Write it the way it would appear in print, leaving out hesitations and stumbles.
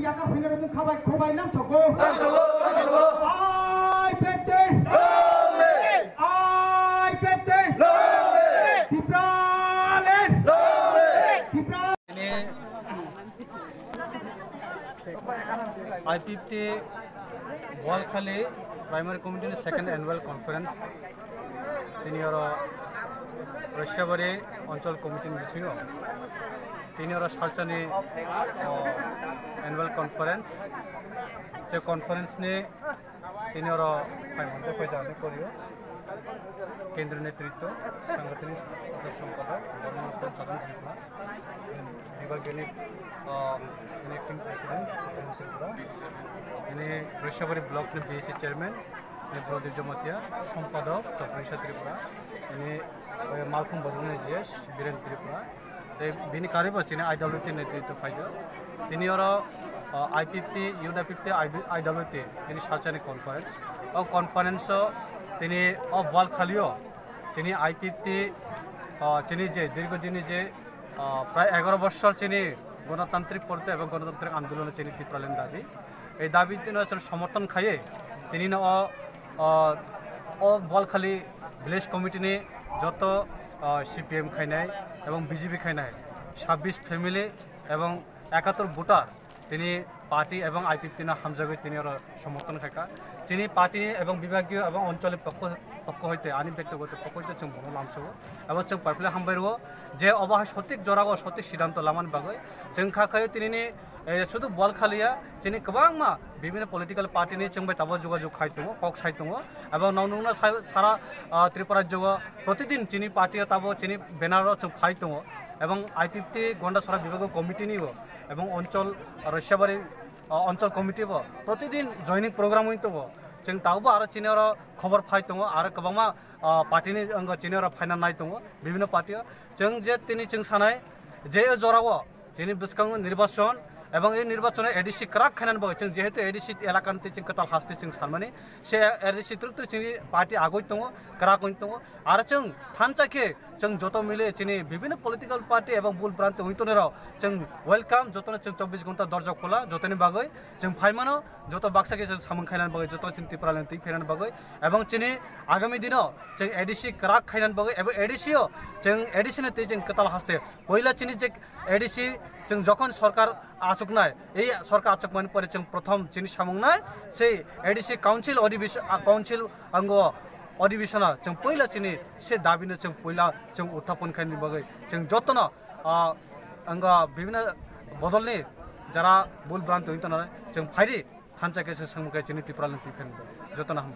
याका फैले जों खबाय लाम छगो आइ पेते दिप्रालेन IPFT Walkhali Primary Committee Second Annual Conference Senior Rushabari Anchal Committee Misingo Senior Salchani Annual Conference Se conference ne Senior Paimante Pajani Korea Kendra Netrito Sangatani Sampata Divagani Electing President ini Rushabari Block BSC Chairman Brodir Jamatia Sampadok Taprisha Tripura ini Malcolm Badune JS Biren Tripura bini karibas ini IWT Netrito Phaija tini ora IPFT UWT IWT ini Salchani Conference और conference tini of Walkhalio tini IPFT tini je দীর্ঘ দিনে যে প্রায় 11 বছর চিনি গণতান্ত্রিক পড়তে এবং গণতান্ত্রিক আন্দোলনে চিনি ত্রিপ্রালেন দাবি এই দাবি তিনি সমর্থন খাইয়ে তিনি বলখালি ভিলেজ কমিটি নিয়ে যত সিপিএম খাইনাই এবং বিজেপি খাইনাই 26 ফ্যামিলি এবং 71 ভোটার তিনি পার্টি এবং IPFT না হামজাগে তিনি সমর্থন খাইকা চিনি পার্টি এবং বিভাগীয় এবং অঞ্চলের পক্ষ হইতে আইন ব্যক্তিগত পক্ষ হইতে जों बुंनो लामसो এবং जों पाइपले हामबायरो जे अबाहा सঠিক जरागो सঠিক सिद्धांत लामान बागै जों खाखायो तिनि शुद्ध बलखालिया चिनि गोबां विभिन्न पलिटिकल पार्टी नि जों बाय जोगाजोग खायदों कक साइदों এবং नौनुना सारा त्रिपुरा जग प्रतिदिन चिनि पार्टी ताबो चिनि बेनार जों फाइदों এবং IPFT गंडासरा विभाग कमिटी निबो এবং অঞ্চল রসিয়াবাড়ি অঞ্চল কমিটি প্রতিদিন জয়নিং প্রোগ্রাম হইতবো जों दाबो आरो चिनियर खबर फाइ दङ आरो गोबां पार्टीनि चिनियर फाइनाल नाय दङ विभिन्न पार्टी जों जे तिनि जों सानाय जे जराव जोंनि बिसकां निर्वाचन এবং এই নির্বাচনে এডিসি ক্রাক খাইনান বগে जों যেহেতু এডিসি এলাকাতে जों कताल हास्ते जों सानमाने से एडिसि तुरु जोंनि पार्टी आगय दङ क्राक होय दङ आरो जों थानचाखे जों जत मिले चिनि विभिन्न पलिटिकल पार्टी এবং बुल प्रान्त होइतनेराव जों वेलकाम जतने जों 24 घंटा दरजा खोला जतने बागै जों फाइमानो जत बाक्साके जों सामन खाइनान बगे जत जों टिप्रालेन दै फेरान बगे এবং चिनि आगामी दिनाव जों एडिसि क्राक खाइनान बगे এবং एडिसिओ जों एडिसिने दै जों कताल हास्ते पहिला चिनि जे एडिसि जों যখন সরকার आचुकनाय এই সরকার आचुकमान परे जों प्रथम चिनि सामुंनाय से एडिसि काउन्सिल अंग अधिवेशन जों पहिला चिनि से दाबिनो जों पहिला जों उत्थापन खाइनि बगै जों जतन अंग विभिन्न बदलनि जरा बुल ब्रान्त होइतना जों फाइरि थानचाके जों सामुखाय चिनि टिप्रालेन टिफेन जतन हम